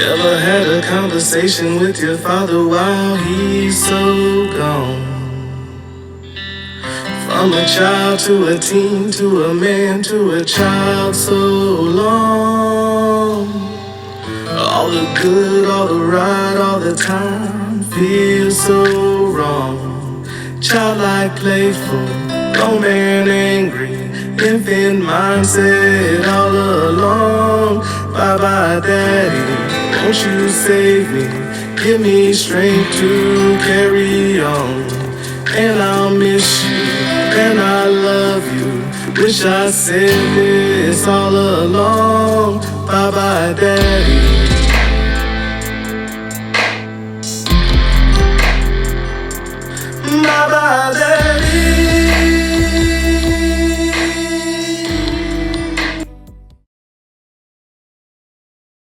Ever had a conversation with your father while he's so gone? From a child to a teen to a man to a child so long. All the good, all the right, all the time feels so wrong. Childlike, playful, grown man angry, infant mindset all along. Bye-bye, daddy, won't you save me? Give me strength to carry on. And I'll miss you, and I love you. Wish I said this all along. Bye-bye, daddy.